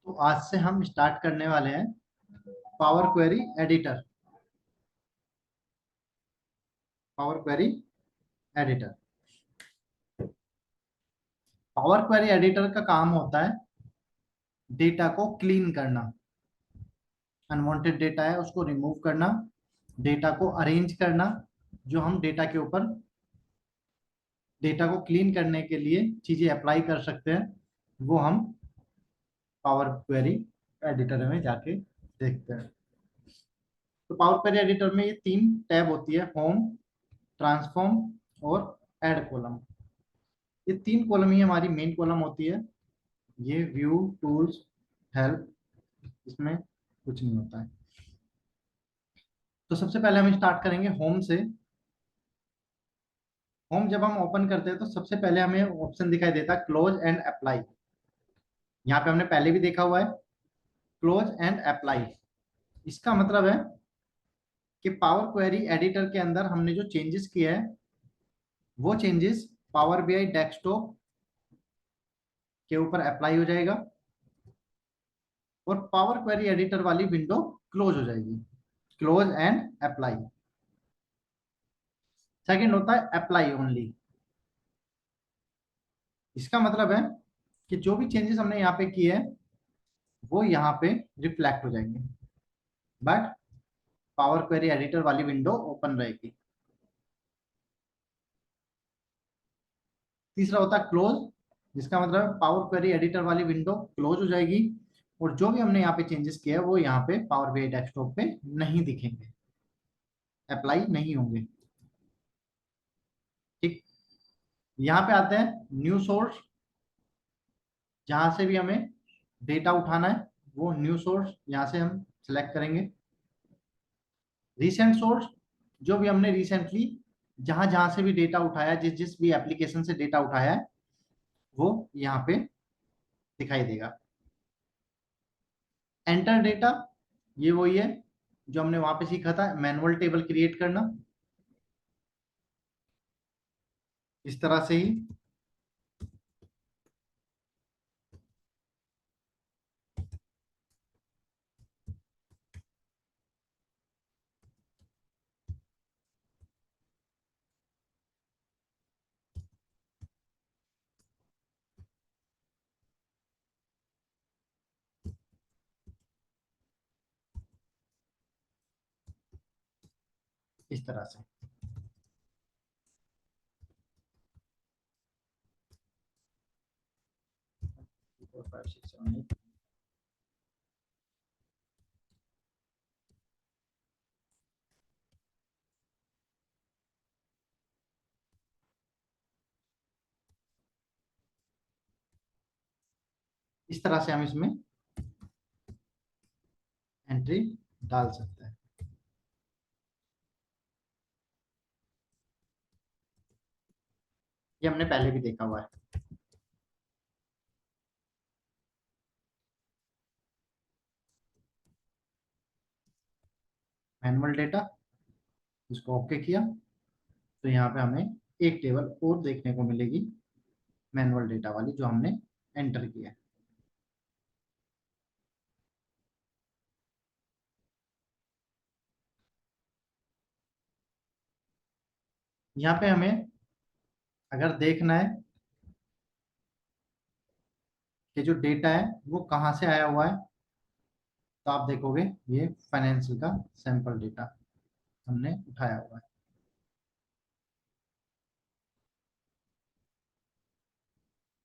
तो आज से हम स्टार्ट करने वाले हैं power query editor. Power query editor power query editor का काम होता है डेटा को क्लीन करना। अनवांटेड डेटा है उसको रिमूव करना, डेटा को अरेंज करना। जो हम डेटा के ऊपर डेटा को क्लीन करने के लिए चीजें अप्लाई कर सकते हैं वो हम पावर क्वेरी एडिटर में जाके देखते हैं। तो पावर क्वेरी एडिटर में ये तीन टैब होती है, होम, ट्रांसफॉर्म और ऐड कॉलम। ये तीन कॉलम ही हमारी मेन कॉलम होती है। ये व्यू, टूल्स, हेल्प, इसमें कुछ नहीं होता है। तो सबसे पहले हम स्टार्ट करेंगे होम से। होम जब हम ओपन करते हैं तो सबसे पहले हमें ऑप्शन दिखाई देता है क्लोज एंड अप्लाई। यहाँ पे हमने पहले भी देखा हुआ है क्लोज एंड अप्लाई। इसका मतलब है कि पावर क्वेरी एडिटर के अंदर हमने जो चेंजेस किए हैं वो चेंजेस पावर बीआई डेस्कटॉप के ऊपर अप्लाई हो जाएगा और पावर क्वेरी एडिटर वाली विंडो क्लोज हो जाएगी। Close and apply. सेकंड होता है अप्लाई ओनली। इसका मतलब है कि जो भी चेंजेस हमने यहाँ पे किए हैं वो यहाँ पे रिफ्लेक्ट हो जाएंगे, बट पावर क्वेरी एडिटर वाली विंडो ओपन रहेगी। तीसरा होता है क्लोज, जिसका मतलब पावर क्वेरी एडिटर वाली विंडो क्लोज हो जाएगी और जो भी हमने यहाँ पे चेंजेस किया है वो यहाँ पे पावर बीआई डेस्कटॉप पे नहीं दिखेंगे, अप्लाई नहीं होंगे। ठीक। यहाँ पे आते हैं न्यू सोर्स। जहां से भी हमें डेटा उठाना है वो न्यू सोर्स यहाँ से हम सिलेक्ट करेंगे। रिसेंट सोर्स, जो भी हमने रिसेंटली जहां जहां से भी डेटा उठाया, जिस जिस भी एप्लीकेशन से डेटा उठाया है वो यहाँ पे दिखाई देगा। एंटर डेटा, ये वही है जो हमने वहां पे सीखा था, मैनुअल टेबल क्रिएट करना। इस तरह से ही इस तरह से इस तरह से हम इसमें एंट्री डाल सकते हैं। ये हमने पहले भी देखा हुआ है। मैनुअल डेटा, इसको ओके किया तो यहाँ पे हमें एक टेबल और देखने को मिलेगी, मैनुअल डेटा वाली, जो हमने एंटर किया है। यहाँ पे हमें अगर देखना है कि जो डेटा है वो कहाँ से आया हुआ है तो आप देखोगे ये फाइनेंशियल का सैंपल डेटा हमने उठाया हुआ है।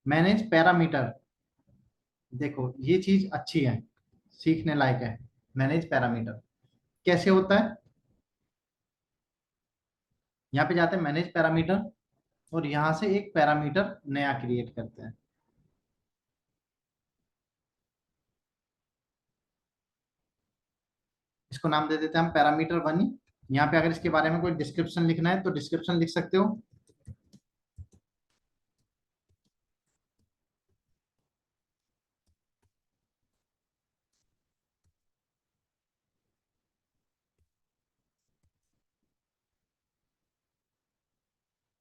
मैनेज पैरामीटर, देखो ये चीज अच्छी है, सीखने लायक है। मैनेज पैरामीटर कैसे होता है, यहाँ पे जाते हैं मैनेज पैरामीटर और यहाँ से एक पैरामीटर नया क्रिएट करते हैं। इसको नाम दे देते हैं हम पैरामीटर वन। यहाँ पे अगर इसके बारे में कोई डिस्क्रिप्शन लिखना है तो डिस्क्रिप्शन लिख सकते हो।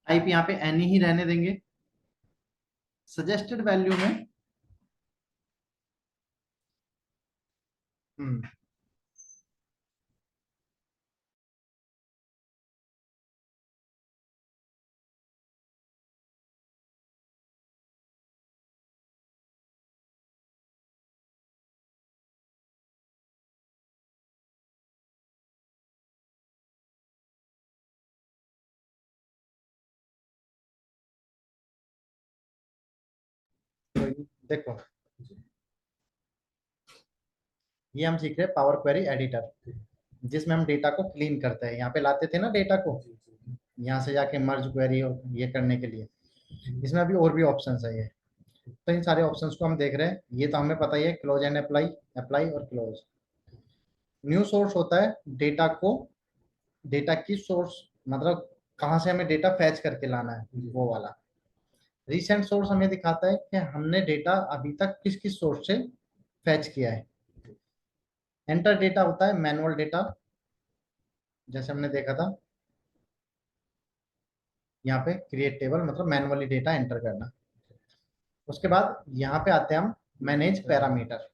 टाइप यहाँ पे एनी ही रहने देंगे। सजेस्टेड वैल्यू में हम्म। तो देखो, ये हम सीख रहे हैं पावर क्वेरी एडिटर, जिसमें हम डेटा को क्लीन करते हैं। यहाँ पे लाते थे ना डेटा को, यहाँ से जाके मर्ज क्वेरी ये करने के लिए। इसमें अभी और भी ऑप्शंस है ये। तो इन सारे ऑप्शंस को हम देख रहे हैं। ये तो हमें पता ही है, क्लोज एंड अप्लाई, अप्लाई और क्लोज। न्यू सोर्स होता है डेटा को, डेटा की सोर्स मतलब कहाँ से हमें डेटा फैच करके लाना है, वो वाला। रिसेंट सोर्स हमें दिखाता है कि हमने डेटा अभी तक किस किस सोर्स से फैच किया है। एंटर डेटा होता है मैनुअल डेटा, जैसे हमने देखा था यहाँ पे क्रिएट टेबल मतलब मैनुअली डेटा एंटर करना। उसके बाद यहाँ पे आते हैं हम मैनेज पैरामीटर।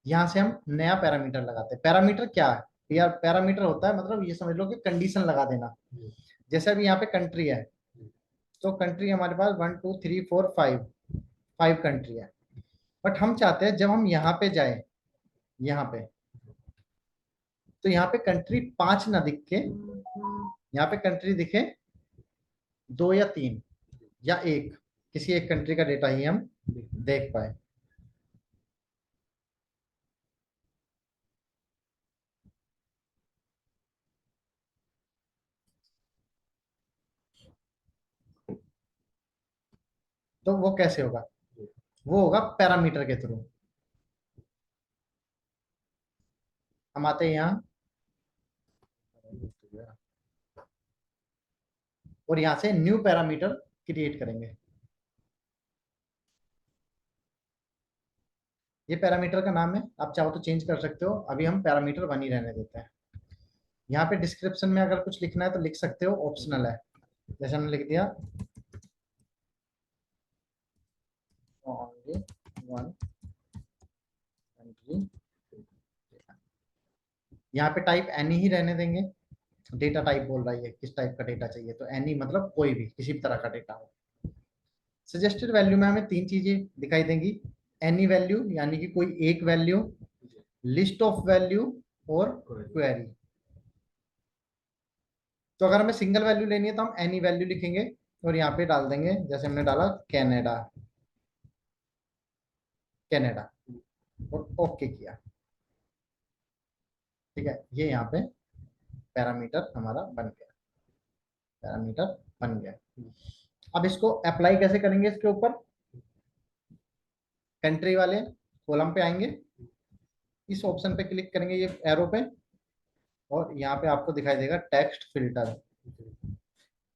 यहाँ से हम नया पैरामीटर लगाते हैं। पैरामीटर क्या है? यार पैरामीटर होता है मतलब ये समझ लो कि कंडीशन लगा देना। जैसे अभी यहाँ पे कंट्री है, तो कंट्री हमारे पास 1 2 3 4 5, 5 कंट्री है। बट हम चाहते हैं जब हम यहाँ पे जाए, यहाँ पे, तो यहाँ पे कंट्री 5 ना दिख के यहाँ पे कंट्री दिखे 2 या 3 या एक, किसी एक कंट्री का डेटा ही हम देख पाए। तो वो कैसे होगा? वो होगा पैरामीटर के थ्रू। हम आते हैं यहाँ और यहाँ से न्यू पैरामीटर क्रिएट करेंगे। ये पैरामीटर का नाम है, आप चाहो तो चेंज कर सकते हो। अभी हम पैरामीटर 1 ही रहने देते हैं। यहाँ पे डिस्क्रिप्शन में अगर कुछ लिखना है तो लिख सकते हो, ऑप्शनल है। जैसे हमने लिख दिया ओनली 1 कंट्री। यहाँ पे टाइप एनी ही रहने देंगे। डेटा टाइप बोल रहा है किस टाइप का डेटा चाहिए, तो एनी मतलब कोई भी किसी भी तरह का डेटा हो। सजेस्टेड वैल्यू में हमें 3 चीजें दिखाई देंगी। एनी वैल्यू यानी कि कोई एक वैल्यू, लिस्ट ऑफ वैल्यू और क्वेरी। तो अगर हमें सिंगल वैल्यू लेनी है तो हम एनी वैल्यू लिखेंगे और यहाँ पे डाल देंगे, जैसे हमने डाला कनाडा, कनाडा, और ओके किया। ठीक है, ये यहाँ पे पैरामीटर हमारा बन गया, पैरामीटर बन गया। अब इसको अप्लाई कैसे करेंगे इसके ऊपर? कंट्री वाले कॉलम पे आएंगे, इस ऑप्शन पे क्लिक करेंगे, ये एरो पे, और यहाँ पे आपको दिखाई देगा टेक्स्ट फिल्टर।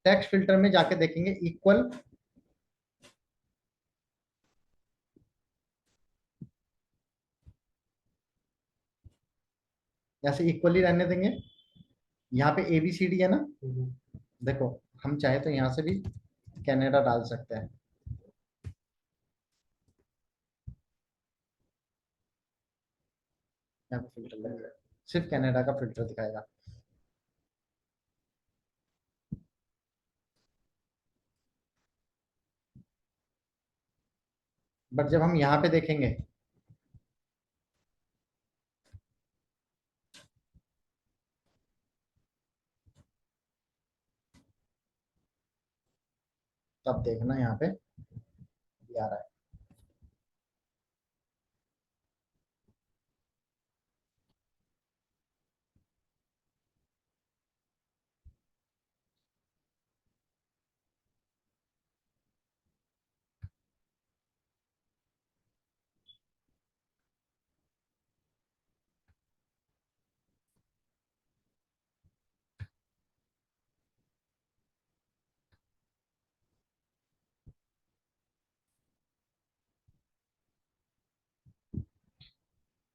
टेक्स्ट फिल्टर में जाके देखेंगे इक्वल, जैसे इक्वली रहने देंगे। यहाँ पे ABCD है ना, देखो हम चाहे तो यहाँ से भी कनाडा डाल सकते हैं। यहाँ पे फिल्टर लगेगा, सिर्फ कनाडा का फिल्टर दिखाएगा। बट जब हम यहाँ पे देखेंगे, तब देखना यहाँ पे ये आ रहा है।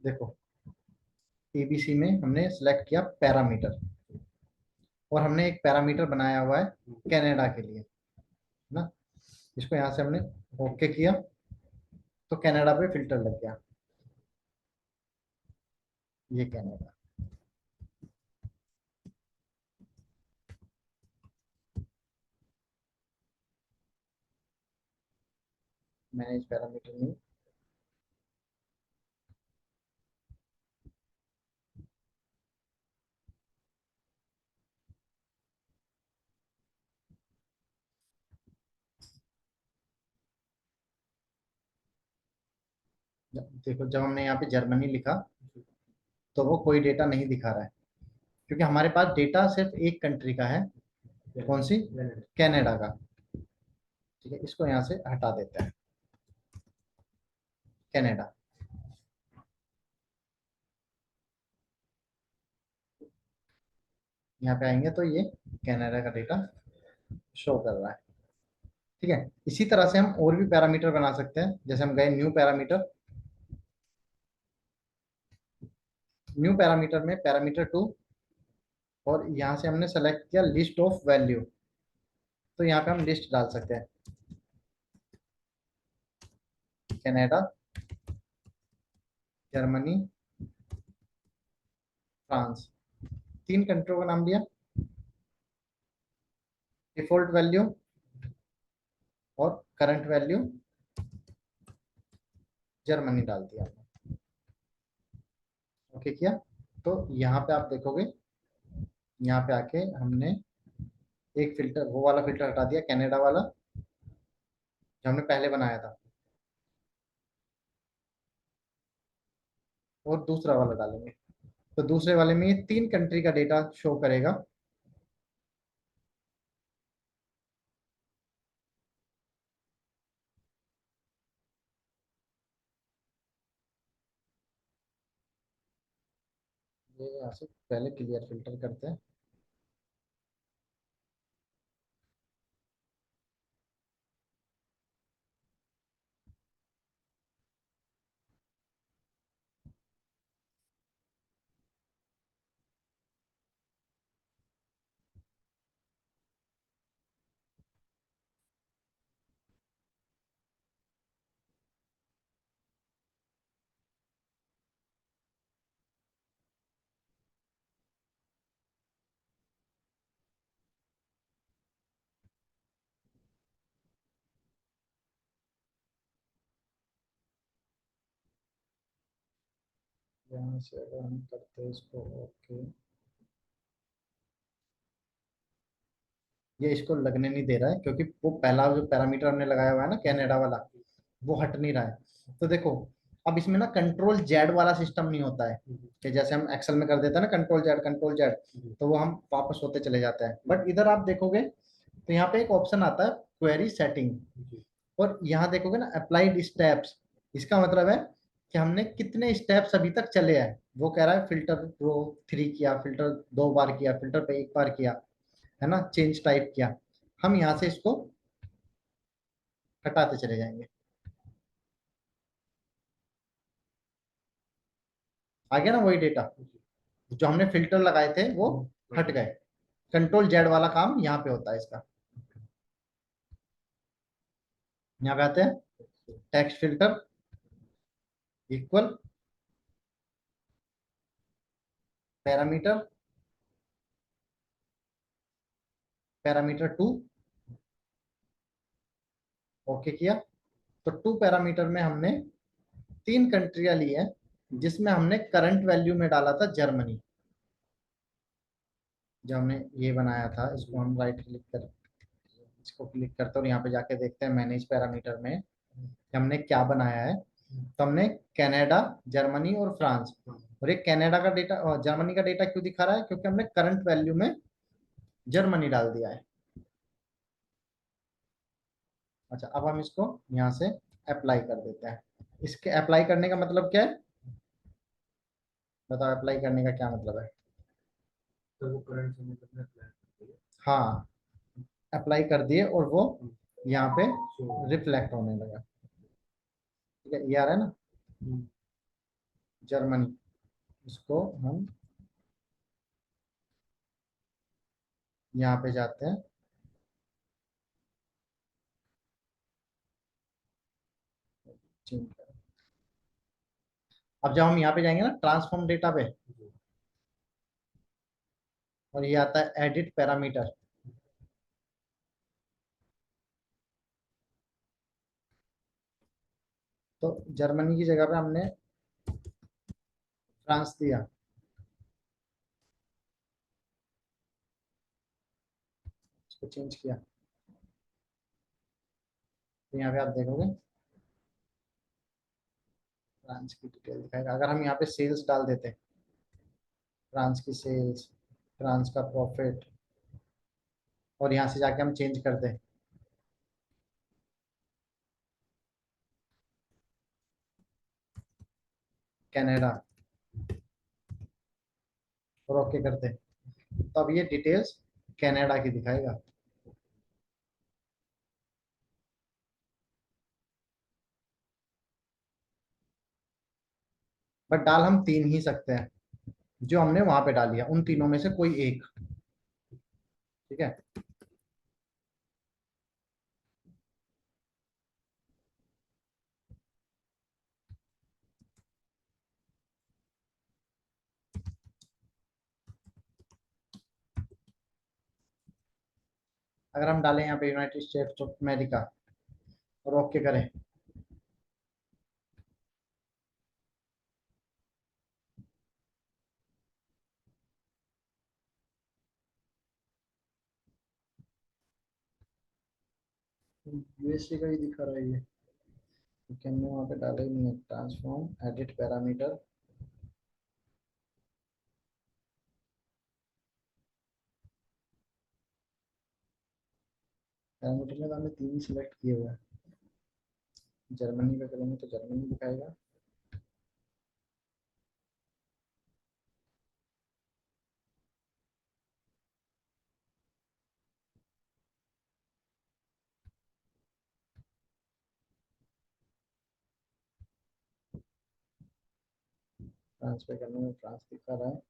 देखो ABC में हमने सेलेक्ट किया पैरामीटर, और हमने एक पैरामीटर बनाया हुआ है कनाडा के लिए ना। इसको यहाँ से हमने ओके किया, तो कनाडा पे फिल्टर लग गया। ये कनाडा। मैनेज पैरामीटर में देखो, जब हमने यहाँ पे जर्मनी लिखा तो वो कोई डेटा नहीं दिखा रहा है, क्योंकि हमारे पास डेटा सिर्फ एक कंट्री का है। कौन सी? कनाडा का। ठीक है, इसको यहाँ से हटा देते हैं, कनाडा। यहाँ पे आएंगे तो ये कनाडा का डेटा शो कर रहा है। ठीक है, इसी तरह से हम और भी पैरामीटर बना सकते हैं। जैसे हम गए न्यू पैरामीटर, न्यू पैरामीटर में पैरामीटर 2, और यहाँ से हमने सेलेक्ट किया लिस्ट ऑफ वैल्यू। तो यहाँ पे हम लिस्ट डाल सकते हैं, कनाडा, जर्मनी, फ्रांस, तीन कंट्रियों का नाम लिया। डिफॉल्ट वैल्यू और करंट वैल्यू जर्मनी डाल दिया। ओके किया। तो यहाँ पे आप देखोगे, यहाँ पे आके हमने एक फिल्टर, वो वाला फिल्टर हटा दिया, कनाडा वाला जो हमने पहले बनाया था, और दूसरा वाला डालेंगे। तो दूसरे वाले में ये तीन कंट्री का डेटा शो करेगा। ये यहाँ से पहले क्लियर फिल्टर करते हैं। यहाँ से अगर हम करते हैं इसको, ओके, ये इसको लगने नहीं दे रहा है, क्योंकि वो पहला जो पैरामीटर हमने लगाया हुआ है ना, कनाडा वाला, वो हट नहीं रहा है। तो देखो, अब इसमें ना कंट्रोल जेड वाला सिस्टम नहीं होता है, कि जैसे हम एक्सेल में कर देते हैं ना, कंट्रोल जेड कंट्रोल जेड, तो वो हम वापस होते चले जाते हैं। बट इधर आप देखोगे तो यहाँ पे एक ऑप्शन आता है, क्वेरी सेटिंग, और यहाँ देखोगे ना अप्लाइड स्टेप्स। इसका मतलब है कि हमने कितने स्टेप्स अभी तक चले हैं। वो कह रहा है फिल्टर रो 3 किया, फिल्टर 2 बार किया, फिल्टर पे 1 बार किया, है ना, चेंज टाइप किया। हम यहाँ से इसको हटाते चले जाएंगे। आ गया ना वही डेटा, जो हमने फिल्टर लगाए थे वो हट गए। कंट्रोल जेड वाला काम यहाँ पे होता है इसका। यहाँ पे आते हैं, text filter equal parameter, parameter 2। Okay किया। तो 2 पैरामीटर में हमने तीन कंट्रियां ली है, जिसमें हमने करंट वैल्यू में डाला था जर्मनी। जो हमने ये बनाया था, इसको हम राइट क्लिक कर, इसको क्लिक करते हैं और यहाँ पे जाके देखते हैं मैनेज पैरामीटर में कि हमने क्या बनाया है। तो हमने कनाडा, जर्मनी और फ्रांस, और ये कनाडा का डेटा और जर्मनी का डेटा क्यों दिखा रहा है? क्योंकि हमने करंट वैल्यू में जर्मनी डाल दिया है। अच्छा, अब हम इसको यहाँ से अप्लाई कर देते हैं। इसके अप्लाई करने का मतलब क्या है? बताओ, अप्लाई करने का क्या मतलब है? तो वो करंट समय तक अप्लाई करती है। हाँ, अप्लाई कर दिए और वो यहाँ पे रिफ्लेक्ट होने लगा। ठीक है, ये आ रहा है ना, जर्मनी। इसको हम यहाँ पे जाते हैं, चेंज कर। अब जब हम यहाँ पे जाएंगे ना ट्रांसफॉर्म डेटा पे, और ये आता है एडिट पैरामीटर, तो जर्मनी की जगह पे हमने फ्रांस दिया। इसको चेंज किया तो यहाँ पे आप देखोगे फ्रांस की डिटेल दिखाएगा। अगर हम यहाँ पे सेल्स डाल देते, फ्रांस की सेल्स, फ्रांस का प्रॉफिट, और यहाँ से जाके हम चेंज करते हैं कनाडा, और ओके करते हैं, तो अब ये डिटेल्स कनाडा की दिखाएगा। बट डाल हम तीन ही सकते हैं, जो हमने वहां पे डाली है उन तीनों में से कोई एक। ठीक है, अगर हम डालें यहाँ पे यूनाइटेड स्टेट्स ऑफ अमेरिका और ओके करें, यूएसए का ही दिखा रहा है ये, क्योंकि हमने वहाँ पे डाला ही नहीं है। ट्रांसफॉर्म एडिट पैरामीटर, पैरामीटर में तो हमने तीन ही सिलेक्ट किए हुए हैं। जर्मनी का करेंगे तो जर्मनी दिखाएगा। फ्रांस पे करने में फ्रांस दिखा रहा है।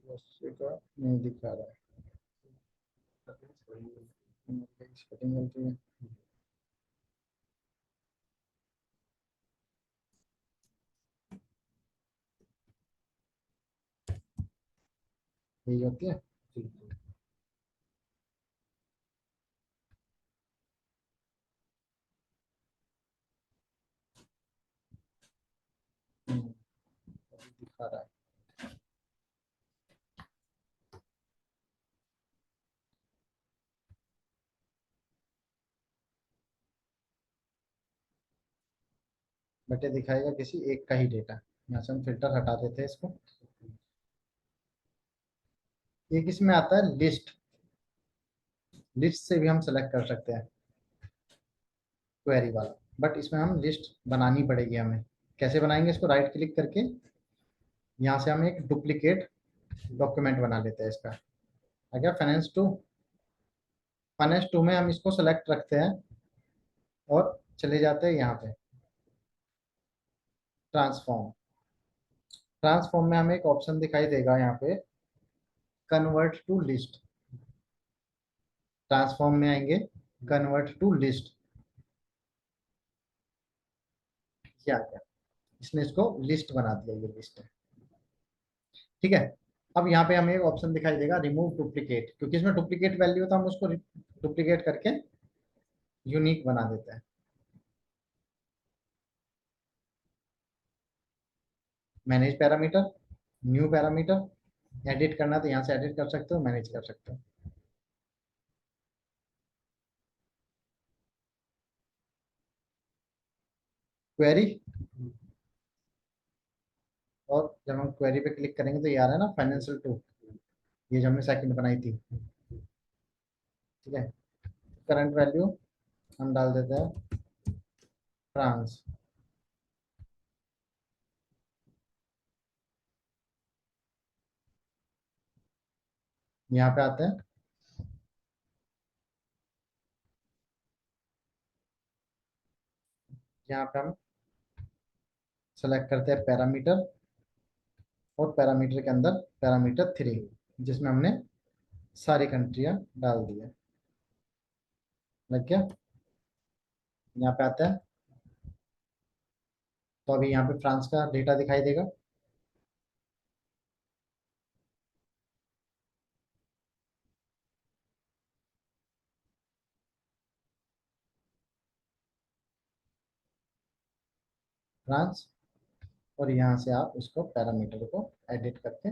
यूएसए का नहीं दिखा रहा है, सेटिंग गलती है। यही होती है। अभी दिखा रहा है। बट ये दिखाएगा किसी एक का ही डेटा। यहाँ से हम फिल्टर हटा देते हैं इसको। ये किस में आता है, लिस्ट, लिस्ट से भी हम सेलेक्ट कर सकते हैं क्वेरी वाला। बट इसमें हम लिस्ट बनानी पड़ेगी हमें। कैसे बनाएंगे इसको, राइट क्लिक करके यहाँ से हम एक डुप्लीकेट डॉक्यूमेंट बना लेते हैं इसका। आ गया फाइनेंस टू, फाइनेंस टू में हम इसको सेलेक्ट रखते हैं और चले जाते हैं यहाँ पे ट्रांसफॉर्म। ट्रांसफॉर्म में हमें एक ऑप्शन दिखाई देगा यहाँ पे, कन्वर्ट टू लिस्ट। ट्रांसफॉर्म में आएंगे, कन्वर्ट टू लिस्ट, क्या क्या, इसने इसको लिस्ट बना दिया, ये लिस्ट है। ठीक है, अब यहाँ पे हमें एक ऑप्शन दिखाई देगा रिमूव डुप्लीकेट, क्योंकि इसमें डुप्लीकेट वैल्यू था, हम उसको डुप्लीकेट करके यूनिक बना देते हैं। Manage parameter, new parameter, edit करना तो यहाँ से एडिट कर सकते हो, मैनेज कर सकते हो। क्वेरी, और जब हम क्वेरी पे क्लिक करेंगे तो ये आ रहा है ना फाइनेंशियल टू, ये जो हमने सेकंड बनाई थी, ठीक है। करंट वैल्यू हम डाल देते हैं फ्रांस। यहाँ पे आते हैं, यहाँ पे हम सेलेक्ट करते हैं पैरामीटर, और पैरामीटर के अंदर पैरामीटर 3, जिसमें हमने सारी कंट्रियां डाल दी है। लग गया। यहाँ पे आते हैं, तो अभी यहाँ पे फ्रांस का डेटा दिखाई देगा। फ्रांस, और यहाँ से आप इसको पैरामीटर को एडिट करके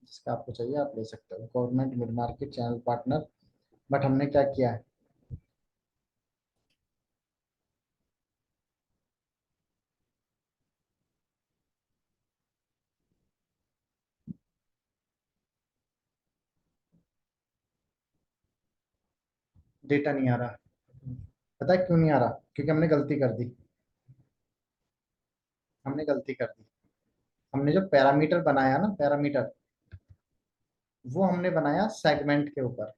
जिसका आपको चाहिए आप ले सकते हो। Government, mid market, channel partner, but हमने क्या किया है, डेटा नहीं आ रहा। पता है क्यों नहीं आ रहा? क्योंकि हमने गलती कर दी। हमने गलती कर दी। हमने जो पैरामीटर बनाया ना, पैरामीटर, वो हमने बनाया सेगमेंट के ऊपर,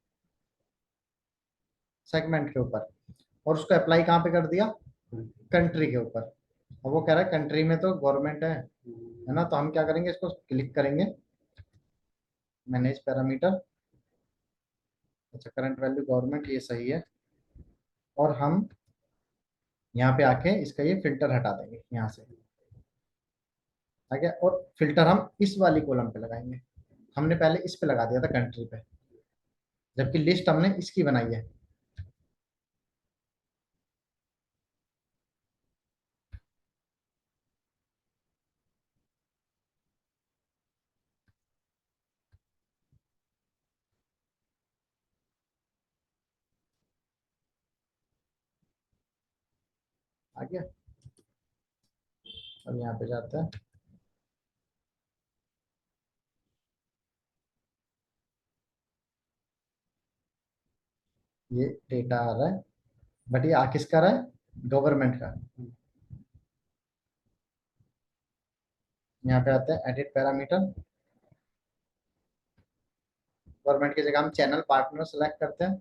सेगमेंट के ऊपर, और उसको अप्लाई कहाँ पे कर दिया? कंट्री के ऊपर। अब वो कह रहा है कंट्री में तो गवर्नमेंट है ना, तो हम क्या करेंगे, इसको क्लिक करेंगे, मैनेज पैरामीटर। अच्छा, करंट वैल्यू गवर्नमेंट, ये सही है। और हम यहाँ पे आके इसका ये फिल्टर हटा देंगे यहाँ से, ठीक है। और फिल्टर हम इस वाली कॉलम पे लगाएंगे। हमने पहले इस पे लगा दिया था, कंट्री पे, जबकि लिस्ट हमने इसकी बनाई है। आ गया। अब यहाँ पे जाते हैं, ये डेटा आ रहा है, बट ये आ किसका रहा है? गवर्नमेंट का। यहाँ पे आते हैं एडिट पैरामीटर, गवर्नमेंट की जगह हम चैनल पार्टनर सेलेक्ट करते हैं।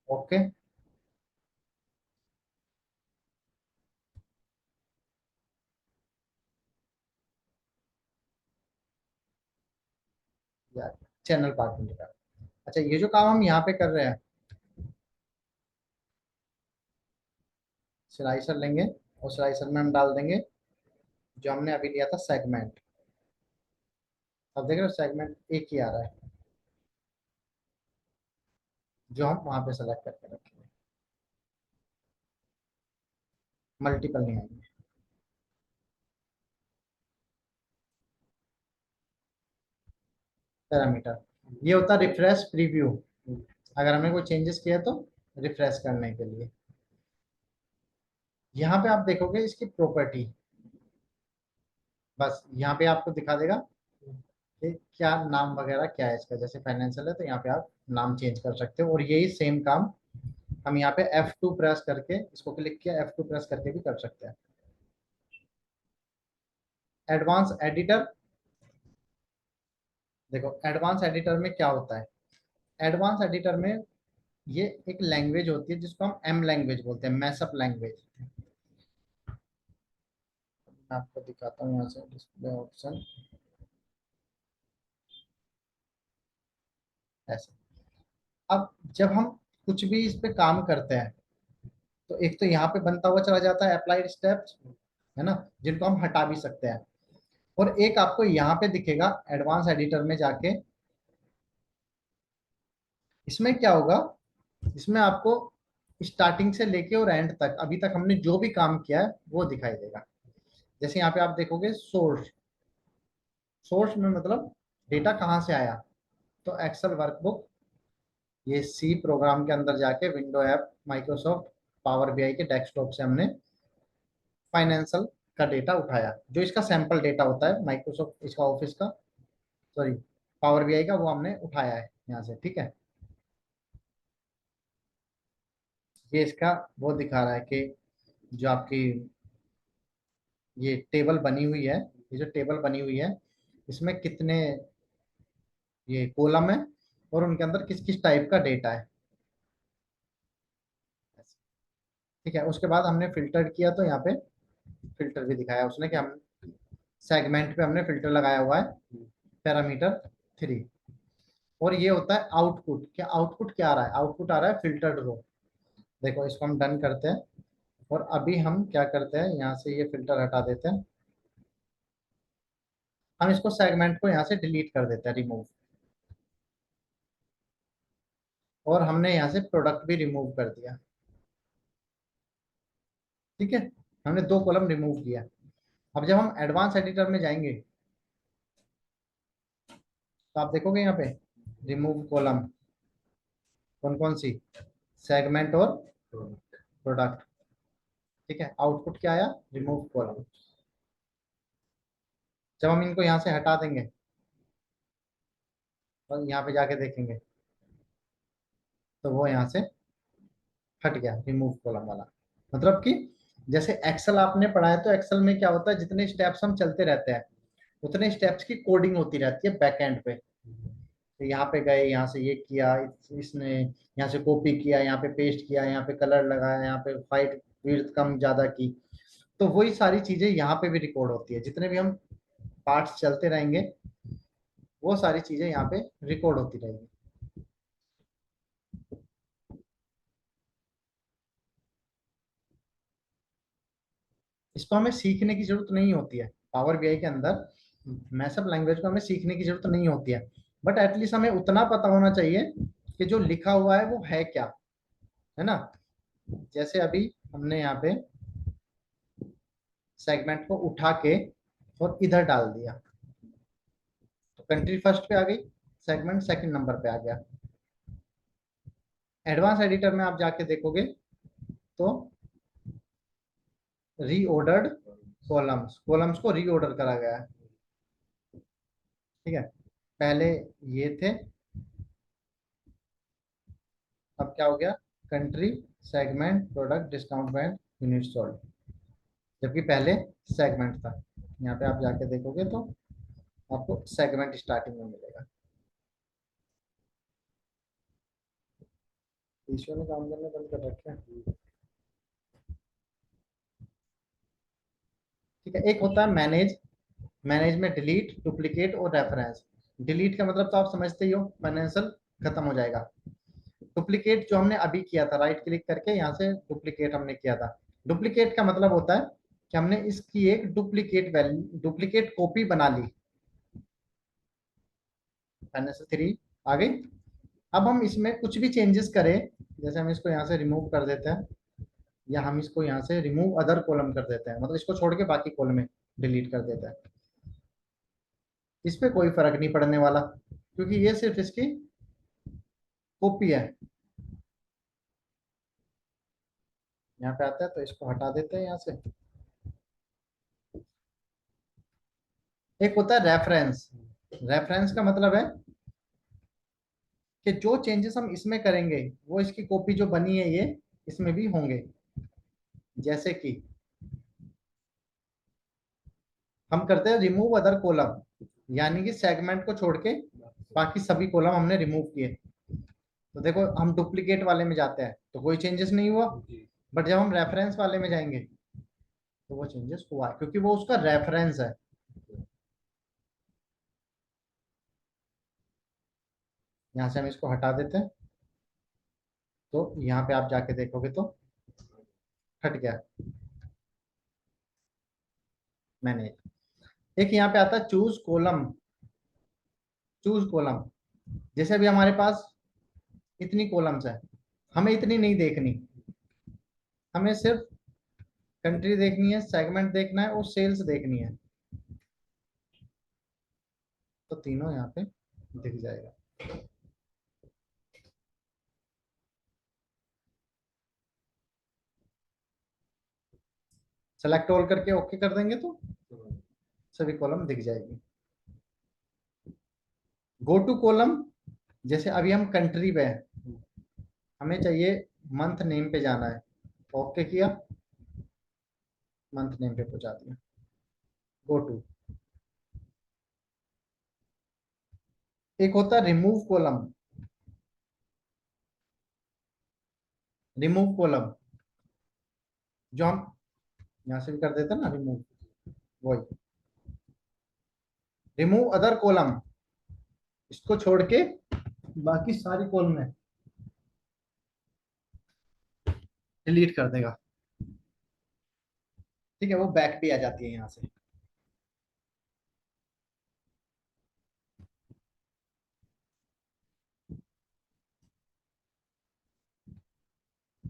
ओके। यार, चैनल पार्टनर का। अच्छा, ये जो काम हम यहाँ पे कर रहे हैं, स्लाइसर लेंगे, और स्लाइसर में हम डाल देंगे जो हमने अभी लिया था सेगमेंट। अब देख रहे हो, सेगमेंट एक ही आ रहा है, जो हम वहां पे सेलेक्ट करके रखेंगे, मल्टीपल नहीं आएंगे। पैरामीटर, ये होता है रिफ्रेश प्रीव्यू, अगर हमने कोई चेंजेस किया तो रिफ्रेश करने के लिए। यहाँ पे आप देखोगे इसकी प्रॉपर्टी, बस यहाँ पे आपको दिखा देगा कि क्या नाम वगैरह क्या है इसका। जैसे फाइनेंशियल है तो यहाँ पे आप नाम चेंज कर सकते हो, और यही सेम काम हम यहाँ पे F2 प्रेस करके, इसको क्लिक किया, F2 प्रेस करके भी कर सकते हैं। एडवांस एडिटर, देखो एडवांस एडिटर में क्या होता है, एडवांस एडिटर में ये एक लैंग्वेज होती है जिसको हम एम लैंग्वेज बोलते हैं, मैसअप लैंग्वेज। मैं आपको दिखाता हूँ यहाँ से डिस्प्ले ऑप्शन, ऐसे। अब जब हम कुछ भी इस पे काम करते हैं, तो एक तो यहाँ पे बनता हुआ चला जाता है अप्लाइड स्टेप्स, है ना, जिनको हम हटा भी सकते हैं। और एक आपको यहाँ पे दिखेगा एडवांस एडिटर में जाके, इसमें क्या होगा, इसमें आपको स्टार्टिंग से लेके और एंड तक अभी तक हमने जो भी काम किया है वो दिखाई देगा। जैसे यहाँ पे आप देखोगे सोर्स, सोर्स में मतलब डेटा कहाँ से आया, तो एक्सेल वर्कबुक, ये सी प्रोग्राम के अंदर जाके window app Microsoft power BI के डेस्कटॉप से हमने फाइनेंशियल का डेटा उठाया, जो इसका सैंपल डेटा होता है माइक्रोसॉफ्ट इसका ऑफिस का, सॉरी पावर बीआई का, वो हमने उठाया है यहाँ से। ठीक है, ये इसका वो दिखा रहा है कि जो आपकी ये टेबल बनी हुई है, ये जो टेबल बनी हुई है इसमें कितने ये कॉलम है और उनके अंदर किस किस टाइप का डेटा है। ठीक है, उसके बाद हमने फिल्टर किया तो यहाँ पे फिल्टर भी दिखाया उसने कि हम सेगमेंट पे हमने फिल्टर लगाया हुआ है पैरामीटर 3। और ये होता है आउटपुट। क्या आउटपुट क्या आ रहा है? आउटपुट आ रहा है फिल्टर्ड रो। देखो इसको हम डन करते हैं और अभी हम क्या करते हैं, यहाँ से ये फिल्टर हटा देते हैं, हम इसको सेगमेंट को यहाँ से डिलीट कर देते हैं, रिमूव। और हमने यहाँ से प्रोडक्ट भी रिमूव कर दिया। ठीक है, हमने 2 कॉलम रिमूव किया। अब जब हम एडवांस एडिटर में जाएंगे तो आप देखोगे यहाँ पे रिमूव कॉलम कौन कौन सी, सेगमेंट और प्रोडक्ट। ठीक है, आउटपुट क्या आया? Remove column. जब हम इनको यहाँ से हटा देंगे और यहाँ पे जाके देखेंगे तो वो यहाँ से हट गया, रिमूव कॉलम वाला। मतलब कि जैसे एक्सेल आपने पढ़ा है तो एक्सेल में क्या होता है, जितने स्टेप्स हम चलते रहते हैं उतने स्टेप्स की कोडिंग होती रहती है बैक एंड पे। तो यहाँ पे गए, यहाँ से ये किया, इसने यहाँ से कॉपी किया, यहाँ पे पेस्ट किया, यहाँ पे कलर लगाया, यहाँ पे हाइट विड्थ कम ज्यादा की, तो वही सारी चीजें यहाँ पे भी रिकॉर्ड होती है। जितने भी हम पार्ट्स चलते रहेंगे वो सारी चीजें यहाँ पे रिकॉर्ड होती रहेगी। इसको हमें सीखने की जरूरत नहीं होती है पावर बीआई के अंदर। मैसअप लैंग्वेज को हमें सीखने की जरूरत नहीं होती है, बट एटलीस्ट हमें उतना पता होना चाहिए कि जो लिखा हुआ है वो है क्या, है ना। जैसे अभी हमने यहाँ पे सेगमेंट को उठा के और इधर डाल दिया तो कंट्री फर्स्ट पे आ गई, सेगमेंट सेकंड नंबर पे आ गया। एडवांस एडिटर में आप जाके देखोगे तो रीऑर्डर्ड कॉलम्स, कॉलम्स को रीऑर्डर करा गया है। ठीक है, पहले ये थे, अब क्या हो गया, country, segment, product, discount band, unit sold, जबकि पहले सेगमेंट था। यहाँ पे आप जाके देखोगे तो आपको सेगमेंट स्टार्टिंग में मिलेगा। ईश्वर ने काम करना बंद कर रखे हैं। ठीक है, एक होता है मैनेज। मैनेज में डिलीट, डुप्लीकेट और रेफरेंस। डिलीट का मतलब तो आप समझते ही हो, फाइनेंशियल खत्म हो जाएगा। डुप्लीकेट जो हमने अभी किया था, राइट क्लिक करके यहाँ से डुप्लीकेट हमने किया था। डुप्लीकेट का मतलब होता है कि हमने इसकी एक डुप्लीकेट वैल्यू, डुप्लीकेट कॉपी बना ली। फाइनेंशियल 3 आ गई। अब हम इसमें कुछ भी चेंजेस करें, जैसे हम इसको यहाँ से रिमूव कर देते हैं या हम इसको यहाँ से रिमूव अदर कॉलम कर देते हैं, मतलब इसको छोड़ के बाकी कॉलम में डिलीट कर देते हैं, इस पे कोई फर्क नहीं पड़ने वाला क्योंकि ये सिर्फ इसकी कॉपी है। यहाँ पे आता है तो इसको हटा देते हैं यहाँ से। एक होता है रेफरेंस। रेफरेंस का मतलब है कि जो चेंजेस हम इसमें करेंगे वो इसकी कॉपी जो बनी है ये इसमें भी होंगे। जैसे कि हम करते हैं रिमूव अदर कॉलम, यानी कि सेगमेंट को छोड़ के बाकी सभी कॉलम हमने रिमूव किए। तो देखो हम डुप्लीकेट वाले में जाते हैं तो कोई चेंजेस नहीं हुआ, बट जब हम रेफरेंस वाले में जाएंगे तो वो चेंजेस हुआ है क्योंकि वो उसका रेफरेंस है। यहाँ से हम इसको हटा देते हैं तो यहाँ पे आप जाके देखोगे तो हट गया मैंने। एक यहाँ पे आता है चूज कॉलम। चूज कॉलम, जैसे अभी हमारे पास इतनी कॉलम्स है, हमें इतनी नहीं देखनी, हमें सिर्फ कंट्री देखनी है, सेगमेंट देखना है और सेल्स देखनी है, तो तीनों यहाँ पे दिख जाएगा। सेलेक्ट ऑल करके ओके कर देंगे तो सभी कॉलम दिख जाएगी। गो टू कॉलम, जैसे अभी हम कंट्री पे हैं, हमें चाहिए मंथ नेम पे जाना है, ओके किया, मंथ नेम पे पहुंचा दिया। Go to. एक होता है रिमूव कॉलम। रिमूव कॉलम जो हम यहाँ से भी कर देते हैं ना, रिमूव, वही रिमूव अदर कॉलम, इसको छोड़ के बाकी सारी कॉलम में डिलीट कर देगा। ठीक है, वो बैक भी आ जाती है यहाँ से।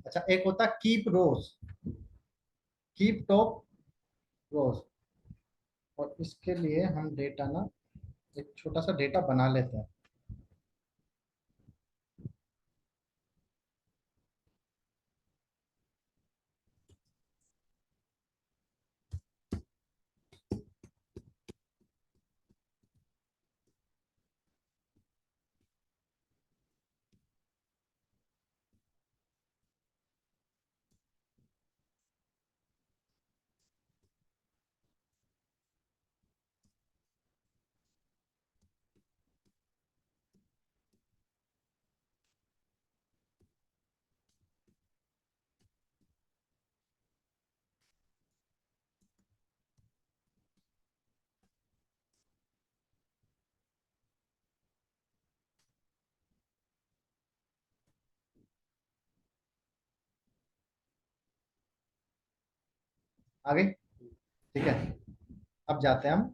अच्छा, एक होता है कीप रोज, कीप टॉप रोज। और इसके लिए हम डेटा ना, एक छोटा सा डेटा बना लेते हैं। आगे, ठीक है। अब जाते हैं हम,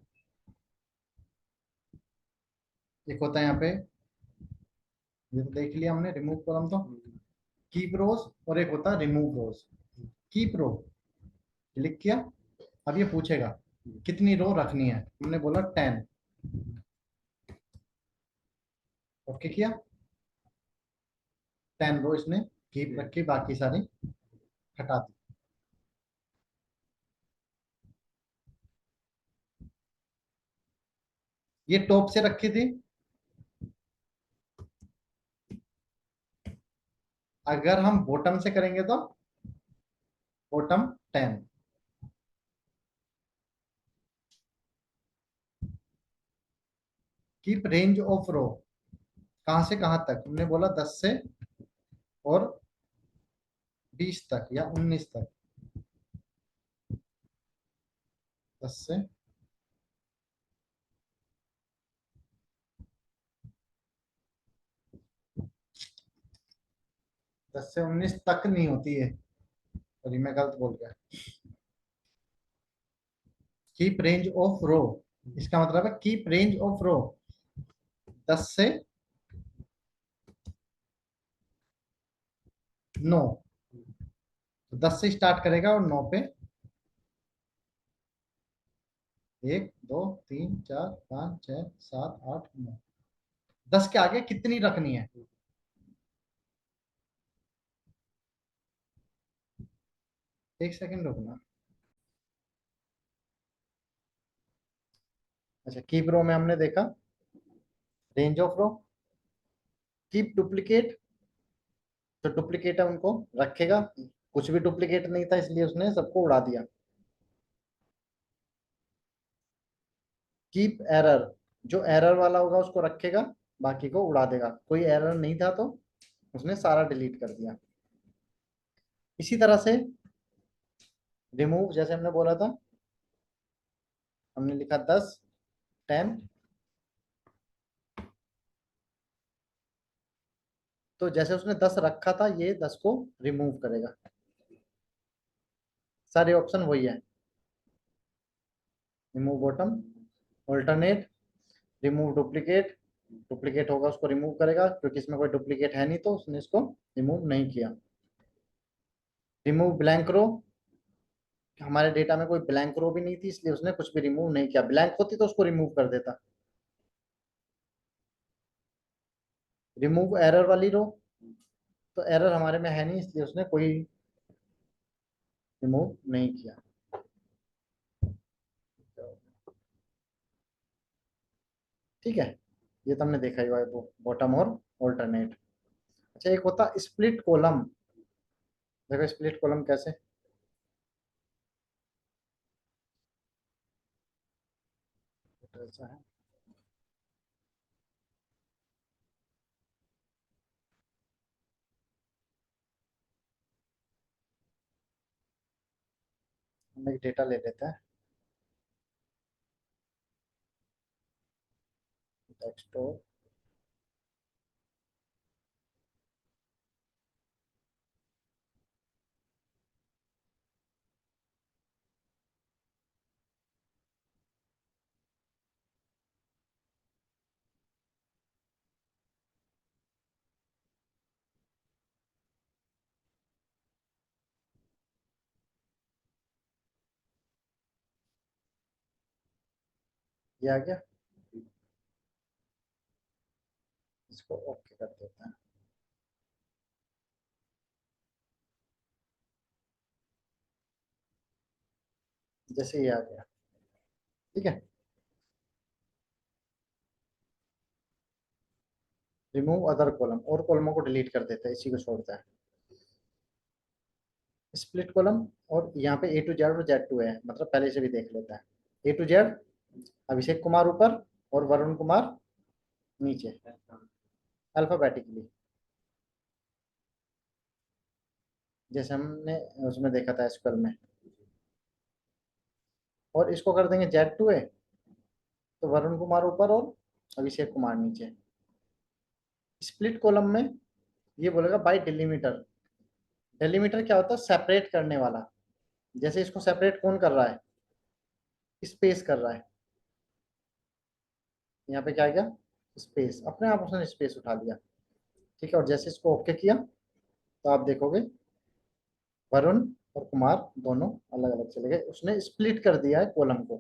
एक होता है यहाँ पे, ये तो देख लिया हमने, रिमूव कॉलम तो, कीप रोज, और एक होता है रिमूव रोज। कीप रो क्लिक किया, अब ये पूछेगा कितनी रो रखनी है, हमने बोला 10, ओके किया, 10 रो इसने कीप रखी, बाकी सारी हटा दी। ये टॉप से रखी थी, अगर हम बॉटम से करेंगे तो बॉटम 10। कीप रेंज ऑफ रो, कहां से कहां तक, हमने बोला 10 से और 20 तक या 19 तक, 10 से 19 तक नहीं होती है, सॉरी मैं गलत बोल गया। कीप रेंज ऑफ रो, इसका मतलब है कीप रेंज ऑफ रो 10 से 9, तो 10 से स्टार्ट करेगा और 9 पे 1 2 3 4 5 6 7 8 9, 10 के आगे कितनी रखनी है। एक सेकंड रुकना। अच्छा, कीप रो में हमने देखा range of row, keep duplicate, तो डुप्लीकेट है उनको रखेगा, कुछ भी डुप्लीकेट नहीं था इसलिए उसने सबको उड़ा दिया। कीप एरर, जो एरर वाला होगा उसको रखेगा, बाकी को उड़ा देगा, कोई एरर नहीं था तो उसने सारा डिलीट कर दिया। इसी तरह से रिमूव, जैसे हमने बोला था, हमने लिखा 10 10, तो जैसे उसने 10 रखा था, ये 10 को रिमूव करेगा। सारे ऑप्शन वही है, remove bottom, alternate, remove duplicate, duplicate होगा उसको रिमूव करेगा, क्योंकि इसमें कोई डुप्लीकेट है नहीं तो उसने इसको रिमूव नहीं किया। रिमूव ब्लैंक रो, हमारे डेटा में कोई ब्लैंक रो भी नहीं थी इसलिए उसने कुछ भी रिमूव नहीं किया, ब्लैंक होती तो उसको रिमूव कर देता। रिमूव एरर वाली रो, तो एरर हमारे में है नहीं इसलिए उसने कोई रिमूव नहीं किया। ठीक है, ये तो हमने देखा ही हुआ है, वो बॉटम और ऑल्टरनेट। अच्छा, एक होता स्प्लिट कॉलम। देखो स्प्लिट कॉलम कैसे, तो ऐसा है। हम एक डेटा ले लेते हैं, टेक्स्ट। ये आ गया, इसको ओके कर देते हैं। जैसे ये आ गया, ठीक है। रिमूव अदर कॉलम, और कॉलमों को डिलीट कर देते हैं, इसी को छोड़ते हैं। स्प्लिट कॉलम, और यहाँ पे ए टू जेड और जेड टू है, मतलब पहले से भी देख लेते हैं। ए टू जेड, अभिषेक कुमार ऊपर और वरुण कुमार नीचे, अल्फाबेटिकली, जैसे हमने उसमें देखा था एसक्यूएल में। और इसको कर देंगे जेड टू है, तो वरुण कुमार ऊपर और अभिषेक कुमार नीचे। स्प्लिट कॉलम में ये बोलेगा बाय डिलीमीटर। डिलीमीटर क्या होता है? सेपरेट करने वाला। जैसे इसको सेपरेट कौन कर रहा है? स्पेस कर रहा है। यहाँ पे क्या आ गया? स्पेस, अपने आप उसने स्पेस उठा लिया। ठीक है, और जैसे इसको ओके किया, तो आप देखोगे वरुण और कुमार दोनों अलग अलग चले गए, उसने स्प्लिट कर दिया है कॉलम को।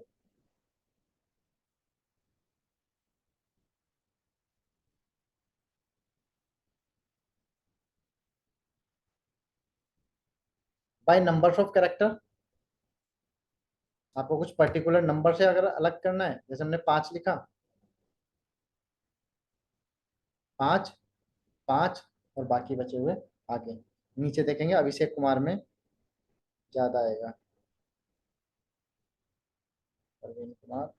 बाय नंबर्स ऑफ कैरेक्टर, आपको कुछ पर्टिकुलर नंबर से अगर अलग करना है, जैसे हमने 5 लिखा, 5, 5, और बाकी बचे हुए आगे। नीचे देखेंगे अभिषेक कुमार में ज्यादा आएगा, अरविंद कुमार।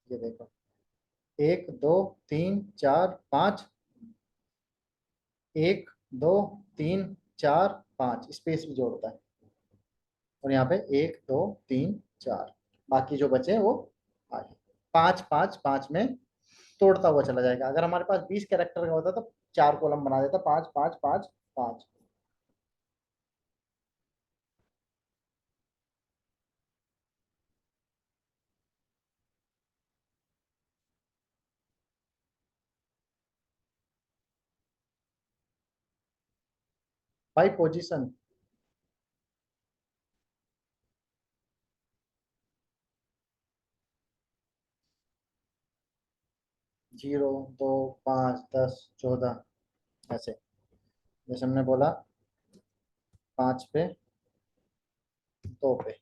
ये देखो, 1 2 3 4 5, 1 2 3 4 5, स्पेस भी जोड़ता है। और यहाँ पे 1 2 3 4, बाकी जो बचे वो आगे। 5 5 5 में तोड़ता हुआ चला जाएगा। अगर हमारे पास 20 कैरेक्टर का होता तो 4 कॉलम बना देता, 5 5 5 5। बाई पोजीशन, 0 2 5 10 14, ऐसे। जैसे हमने बोला 5 पे, 2 पे।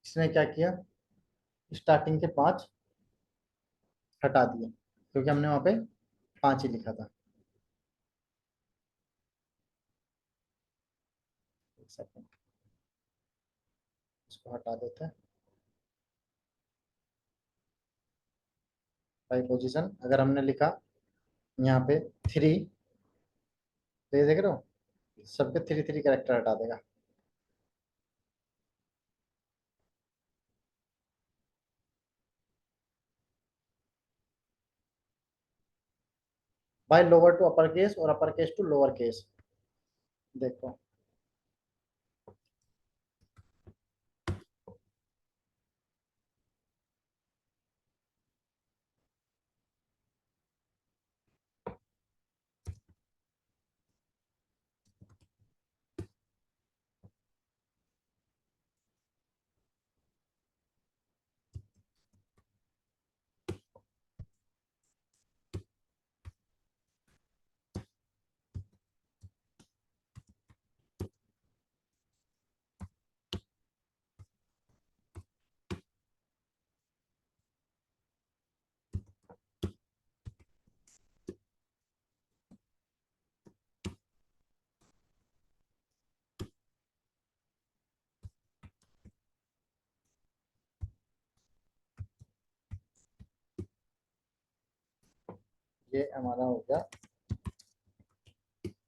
इसने क्या किया? स्टार्टिंग के 5 हटा दिए, क्योंकि हमने वहां पे 5 ही लिखा था। एक सेकंड, इसको हटा देते हैं। बाई पोजीशन अगर हमने लिखा यहाँ पे 3, तो ये देख रहे हो, सबके 3 3 कैरेक्टर हटा देगा। By lower to upper case और upper case to lower case. देखो ये हमारा हो गया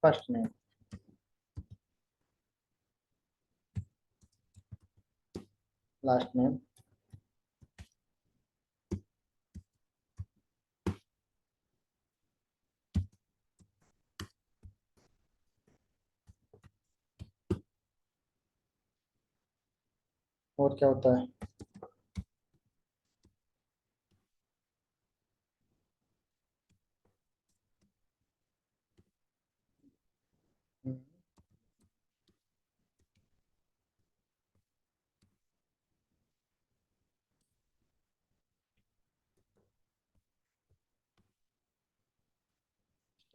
फर्स्ट नेम। लास्ट नेम और क्या होता है?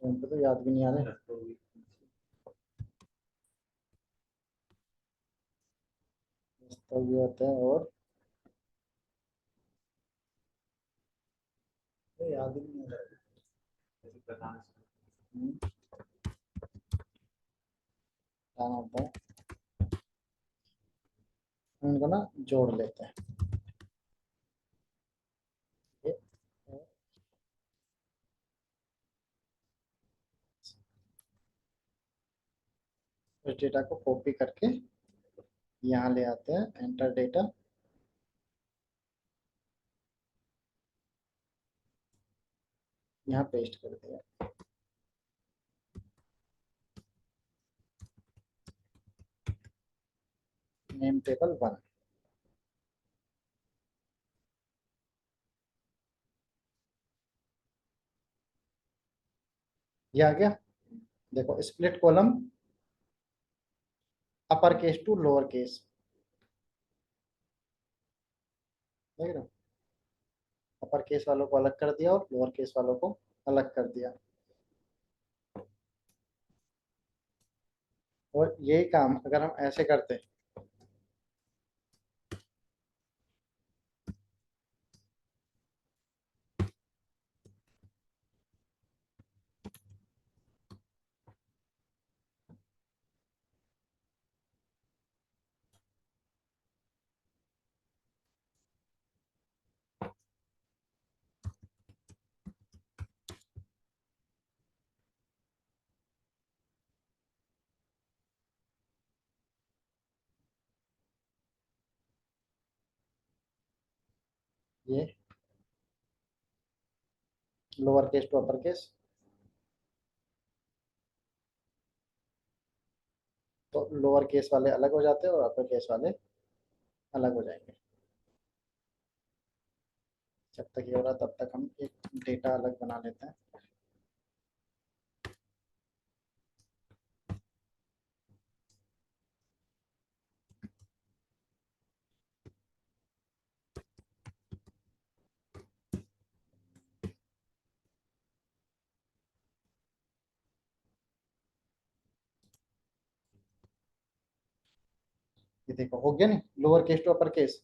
टाइम पे तो याद भी नहीं आ रहा है। तो ये होते हैं और ये याद ही नहीं आ रहा है। क्या होता है, उनको ना जोड़ लेते हैं। ये उस डेटा को कॉपी करके यहाँ ले आते हैं, एंटर डेटा, यहाँ पेस्ट कर दिया। नेम टेबल 1 ये आ गया। देखो split column, upper case to lower case, देख रहे हो? अपर केस वालों को अलग कर दिया और लोअर केस वालों को अलग कर दिया। और यही काम अगर हम ऐसे करते, ये lower case to upper case, तो लोअर केस वाले अलग हो जाते हैं और अपर केस वाले अलग हो जाएंगे। जब तक ये हो रहा तब तक हम एक डेटा अलग बना लेते हैं। ये देखो हो गया नहीं, lower case to upper case.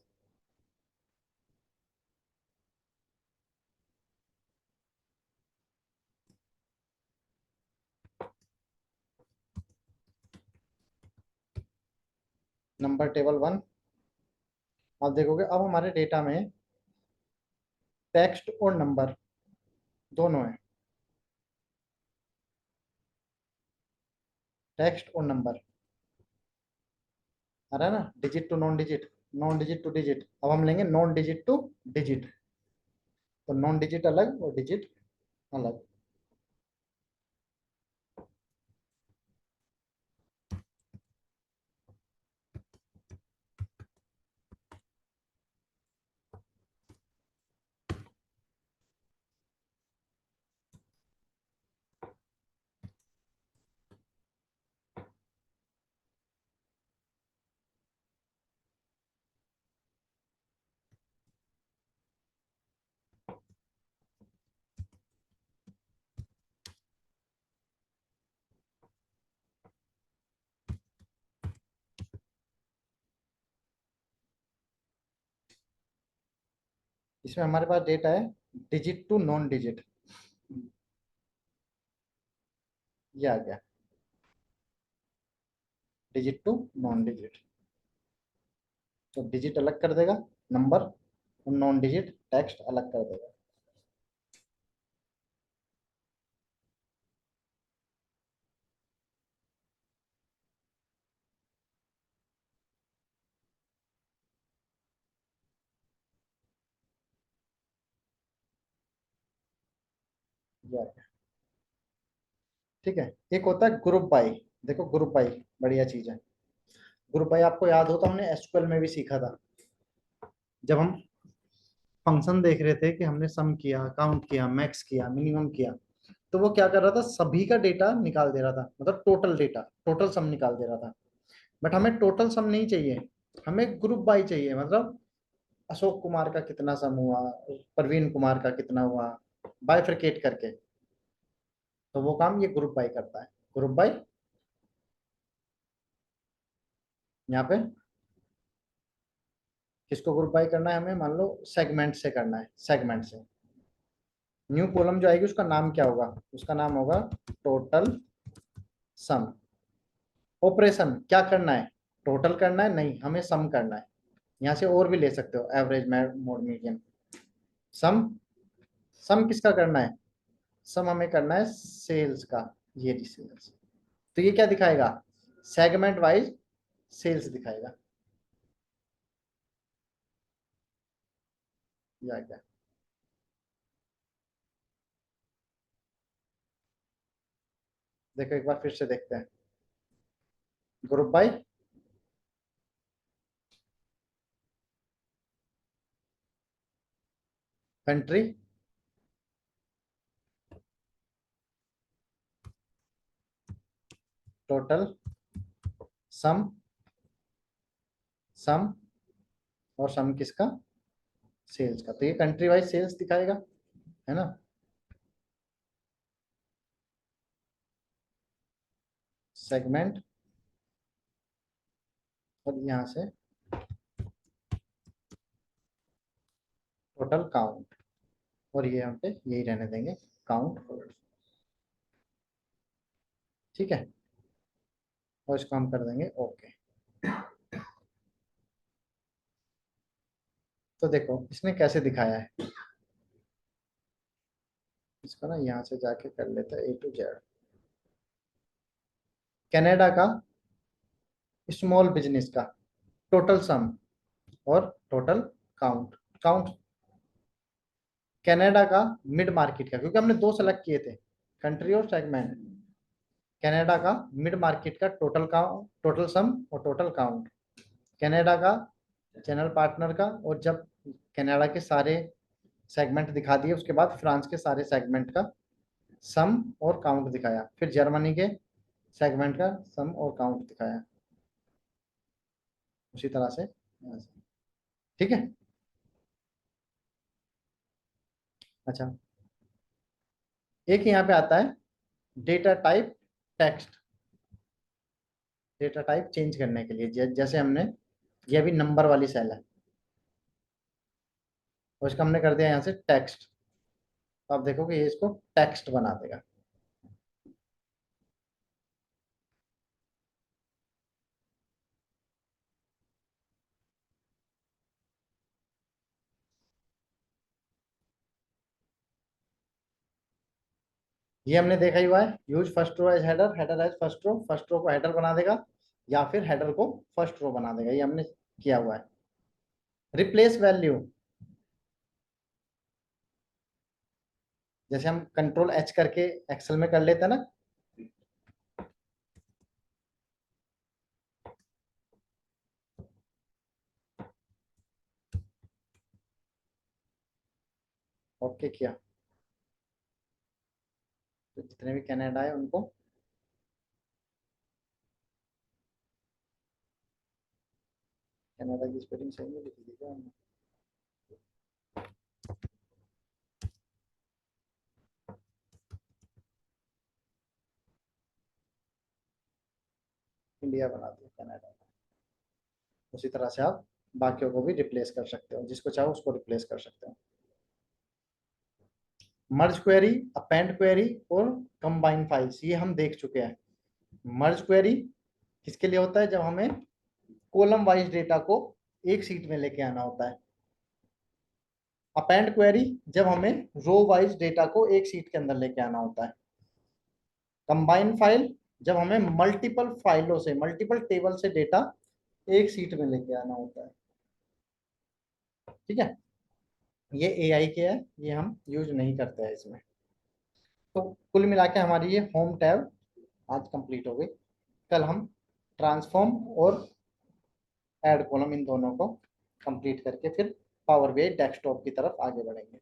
Number table 1। आप देखोगे अब हमारे डेटा में टेक्स्ट और नंबर दोनों है। टेक्स्ट और नंबर आ रहा है ना, digit to non digit, non digit to digit. अब हम लेंगे नॉन डिजिट टू डिजिट, तो नॉन डिजिट अलग और डिजिट अलग। इसमें हमारे पास डेटा है डिजिट टू नॉन डिजिट, ये आ गया डिजिट टू नॉन डिजिट। तो डिजिट अलग कर देगा नंबर, और नॉन डिजिट टेक्स्ट अलग कर देगा। ये आ गया। ठीक है, एक होता है ग्रुप बाई। देखो ग्रुप बाई बढ़िया चीज है। ग्रुप बाई आपको याद हो तो हमने एसक्यूएल में भी सीखा था, जब हम फंक्शन देख रहे थे कि हमने सम किया, काउंट किया, मैक्स किया, मिनिमम किया, तो वो क्या कर रहा था, सभी का डेटा निकाल दे रहा था, मतलब टोटल डेटा, टोटल सम निकाल दे रहा था। बट हमें टोटल सम नहीं चाहिए, हमें ग्रुप बाई चाहिए। मतलब अशोक कुमार का कितना सम हुआ, प्रवीण कुमार का कितना हुआ, बाइफरकेट करके। तो वो काम ये ग्रुप बाई करता है। ग्रुप बाई यहाँ पे किसको ग्रुप बाई करना है हमें, मान लो सेगमेंट से करना है, सेगमेंट से। न्यू कॉलम जो आएगी उसका नाम क्या होगा, उसका नाम होगा टोटल सम। ऑपरेशन क्या करना है, टोटल करना है नहीं, हमें सम करना है। यहाँ से और भी ले सकते हो, एवरेज, मोड, मीडियन। सम, सम किसका करना है, सम हमें करना है सेल्स का। ये सेल्स, तो ये क्या दिखाएगा, सेगमेंट वाइज सेल्स दिखाएगा। या क्या, देखो एक बार फिर से देखते हैं। Group by country, total sum, sum, और सम किसका, सेल्स का। तो ये कंट्री वाइज सेल्स दिखाएगा, है ना। सेगमेंट, और यहाँ से टोटल काउंट, और ये हम पे यही रहने देंगे, काउंट वर्ड। ठीक है, और इसको हम कर देंगे ओके। तो देखो इसने कैसे दिखाया है, इसको ना यहाँ से जाके कर लेते हैं ए टू जेड। कनाडा का स्मॉल बिजनेस का टोटल सम और टोटल काउंट, काउंट कनाडा का मिड मार्केट का, क्योंकि हमने दो सेलेक्ट किए थे, कंट्री और सेगमेंट। कनाडा का मिड मार्केट का टोटल काउंट, टोटल सम और टोटल काउंट। कनाडा का चैनल पार्टनर का, और जब कनाडा के सारे सेगमेंट दिखा दिए उसके बाद फ्रांस के सारे सेगमेंट का सम और काउंट दिखाया, फिर जर्मनी के सेगमेंट का सम और काउंट दिखाया, उसी तरह से। ठीक है। अच्छा, एक यहाँ पे आता है data type text, data type change करने के लिए, जैसे हमने, ये अभी नंबर वाली सेल है, और इसका हमने कर दिया यहाँ से टेक्स्ट। तो आप देखोगे ये इसको टेक्स्ट बना देगा। ये हमने देखा ही हुआ है, use first row as header, header as first row, first row को हेडर बना देगा, या फिर हेडर को फर्स्ट रो बना देगा, ये हमने किया हुआ है। रिप्लेस वैल्यू, जैसे हम कंट्रोल एच करके एक्सेल में कर लेते हैं ना, ओके किया, तो जितने भी कनाडा है उनको कनाडा की स्पेलिंग सही में लिख दीजिएगा हमने। इंडिया बना दिया कनाडा। उसी तरह से आप बाकियों को भी रिप्लेस कर सकते हो, जिसको चाहो उसको रिप्लेस कर सकते हो। मर्ज क्वेरी, अपेंड क्वेरी और कंबाइन फाइल्स, ये हम देख चुके हैं। मर्ज क्वेरी किसके लिए होता है? जब हमें कॉलम वाइज डेटा को एक सीट में लेके आना होता है। अपेंड क्वेरी जब हमें रो वाइज डेटा को एक सीट के अंदर लेके आना होता है। कंबाइन फाइल जब हमें मल्टीपल फाइलों से, मल्टीपल टेबल से डेटा एक सीट में लेके आना होता है। ठीक है, ये एआई के है, ये हम यूज नहीं करते हैं इसमें। तो कुल मिला के हमारी ये होम टैब आज कंप्लीट हो गई। कल हम ट्रांसफॉर्म और ऐड कॉलम इन दोनों को कंप्लीट करके फिर पावर बीआई डेस्कटॉप की तरफ आगे बढ़ेंगे।